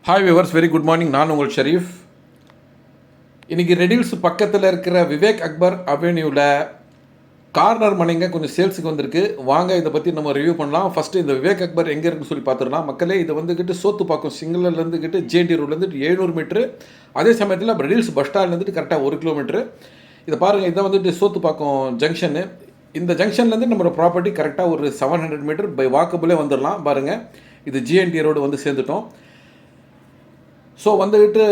Hi viewers, very good morning. நான் உங்கள் ஷரீஃப். இன்றைக்கி ரெடில்ஸ் பக்கத்தில் இருக்கிற விவேக் அக்பர் அவென்யூவில் கார்னர் மனைங்க கொஞ்சம் சேல்ஸுக்கு வந்திருக்கு. வாங்க இதை பற்றி நம்ம ரிவ்யூ பண்ணலாம். ஃபஸ்ட்டு இந்த விவேக் அக்பர் எங்கே இருக்குன்னு சொல்லி பார்த்துடலாம். மக்களே, இது வந்துக்கிட்டு சோத்துப்பாக்கம் சிங்கிள்லேருந்துக்கிட்டு ஜேடி ரோட்லேருந்து 700 மீட்ரு. அதே சமயத்தில் ரெடில்ஸ் பஸ் ஸ்டாண்ட்லேருந்து கரெக்டாக 1 கிலோமீட்ரு. இதை பாருங்கள், இதை வந்துட்டு சோத்துப்பாக்கம் ஜங்ஷனு. இந்த ஜங்ஷன்லேருந்து நம்மளோட ப்ராப்பர்ட்டி கரெக்டாக ஒரு 700 மீட்டர் பை வாக்கபிளே வந்துடலாம். பாருங்கள், இது ஜிஎன்டி ரோடு வந்து சேர்ந்துட்டோம். ஸோ வந்துக்கிட்டு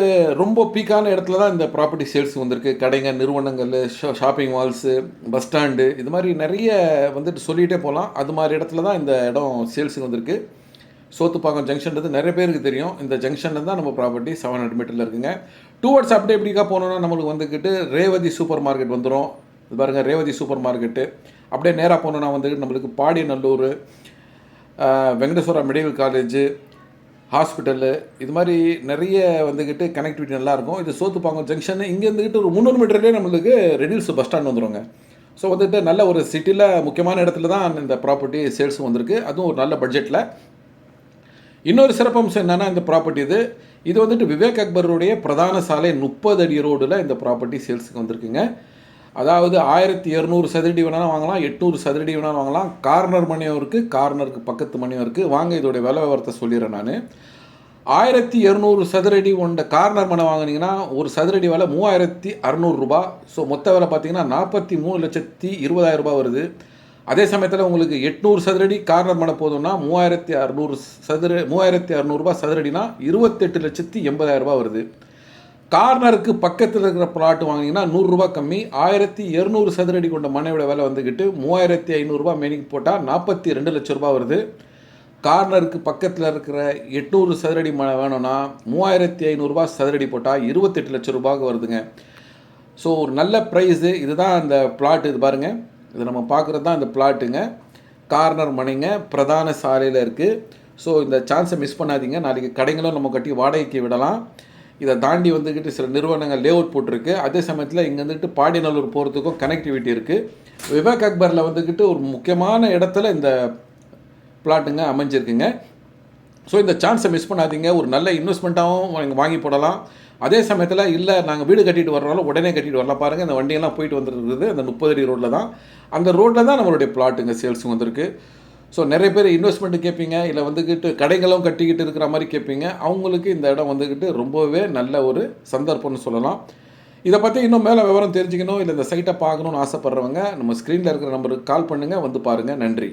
ரொம்ப பீக்கான இடத்துல தான் இந்த ப்ராப்பர்ட்டி சேல்ஸ் வந்திருக்கு. கடைங்க, நிறுவனங்கள், ஷாப்பிங் மால்ஸு, பஸ் ஸ்டாண்டு, இது மாதிரி நிறைய வந்துட்டு சொல்லிகிட்டே போகலாம். அது மாதிரி இடத்துல தான் இந்த இடம் சேல்ஸுக்கு வந்திருக்கு. சோத்துப்பாக்கம் ஜங்ஷன்றது நிறைய பேருக்கு தெரியும். இந்த ஜங்ஷனில் தான் நம்ம ப்ராப்பர்ட்டி 700 மீட்டரில் இருக்குங்க. டுவர்ட்ஸ் அப்படியே எப்படிக்கா போனோன்னா நம்மளுக்கு வந்துக்கிட்டு ரேவதி சூப்பர் மார்க்கெட் வந்துடும். இது பாருங்கள், ரேவதி சூப்பர் மார்க்கெட்டு. அப்படியே நேராக போனோன்னா வந்துக்கிட்டு நம்மளுக்கு Padiyanallur, Venkateswara medical college, hospital, இது மாதிரி நிறைய வந்துக்கிட்டு கனெக்டிவிட்டி நல்லாயிருக்கும். இது சோத்துப்பாக்கம் ஜங்ஷன். இங்கே இருந்துக்கிட்டு ஒரு 300 மீட்டர்லேயே நம்மளுக்கு ரெடில்ஸ் பஸ் ஸ்டாண்ட் வந்துடுங்க. ஸோ வந்துட்டு நல்ல ஒரு சிட்டியில் முக்கியமான இடத்துல தான் இந்த ப்ராப்பர்ட்டி சேல்ஸும் வந்திருக்கு. அதுவும் ஒரு நல்ல பட்ஜெட்டில். இன்னொரு சிறப்பம்சம் என்னென்னா, இந்த ப்ராப்பர்ட்டி இது வந்துட்டு விவேக் அக்பருடைய பிரதான சாலை 30 அடி ரோடில் இந்த ப்ராப்பர்ட்டி சேல்ஸுக்கு வந்திருக்குங்க. அதாவது 1200 சதுரடி வேணாலும் வாங்கலாம், 800 சதுரடி வேணாலும் வாங்கலாம். கார்னர் மணியும் இருக்குது, கார்னருக்கு பக்கத்து மணியும் இருக்குது. வாங்க இதோடைய விலை விவரத்தை சொல்லிடுறேன் நான். 1200 சதுரடி கொண்ட கார்னர் மனை வாங்கினீங்கன்னா ஒரு சதுரடி விலை 3600 ரூபா. ஸோ மொத்த விலை பார்த்தீங்கன்னா 43,20,000 ரூபா வருது. அதே சமயத்தில் உங்களுக்கு 800 சதுரடி கார்னர் மனை போதும்னா 3600 ரூபா சதுரடினா 28,80,000 ரூபா வருது. கார்னருக்கு பக்கத்தில் இருக்கிற பிளாட் வாங்கினீங்கன்னா 100 ரூபா கம்மி. 1200 சதுரடி கொண்ட மனையோட விலை வந்துக்கிட்டு 3500 ரூபா மேனிக்கு போட்டால் 42 லட்சம் ரூபா வருது. கார்னருக்கு பக்கத்தில் இருக்கிற 800 சதுரடி மனை வேணும்னா 3500 ரூபா சதுரடி போட்டால் 28 லட்சம் ரூபாய்க்கு வருதுங்க. ஸோ ஒரு நல்ல ப்ரைஸு. இதுதான் அந்த பிளாட். இது பாருங்கள், இது நம்ம பார்க்குறது தான் இந்த பிளாட்டுங்க. கார்னர் மனைங்க, பிரதான சாலையில் இருக்குது. ஸோ இந்த சான்ஸை மிஸ் பண்ணாதீங்க. நாளைக்கு கடைங்களும் நம்ம கட்டி வாடகைக்கு விடலாம். இதை தாண்டி வந்துக்கிட்டு சில நிறுவனங்கள் லே அவுட் போட்டிருக்கு. அதே சமயத்தில் இங்கே வந்துட்டு பாடியநல்லூர் போகிறதுக்கும் கனெக்டிவிட்டி இருக்குது. விவேக் அக்பரில் வந்துக்கிட்டு ஒரு முக்கியமான இடத்துல இந்த பிளாட்டுங்க அமைஞ்சிருக்குங்க. ஸோ இந்த சான்ஸை மிஸ் பண்ணாதீங்க. ஒரு நல்ல இன்வெஸ்ட்மெண்ட்டாகவும் வாங்கி போடலாம். அதே சமயத்தில் இல்லை நாங்கள் வீடு கட்டிட்டு வர்றோம், உடனே கட்டிட்டு வரலாம். பாருங்கள், இந்த வண்டியெல்லாம் போயிட்டு வந்துருக்குது அந்த 30 அடி ரோட்டில் தான். அந்த ரோட்டில் தான் நம்மளுடைய பிளாட்டுங்க சேல்ஸும் வந்திருக்கு. ஸோ நிறைய பேர் இன்வெஸ்ட்மெண்ட்டு கேட்பீங்க, இல்லை வந்துக்கிட்டு கடைகளும் கட்டிக்கிட்டு இருக்கிற மாதிரி கேட்பீங்க. அவங்களுக்கு இந்த இடம் வந்துக்கிட்டு ரொம்பவே நல்ல ஒரு சந்தர்ப்பம்னு சொல்லலாம். இதை பற்றி இன்னும் மேலே விவரம் தெரிஞ்சுக்கணும், இல்லை இந்த சைட்டை பார்க்கணுன்னு ஆசைப்பட்றவங்க நம்ம ஸ்க்ரீனில் இருக்கிற நம்பருக்கு கால் பண்ணுங்கள், வந்து பாருங்கள். நன்றி.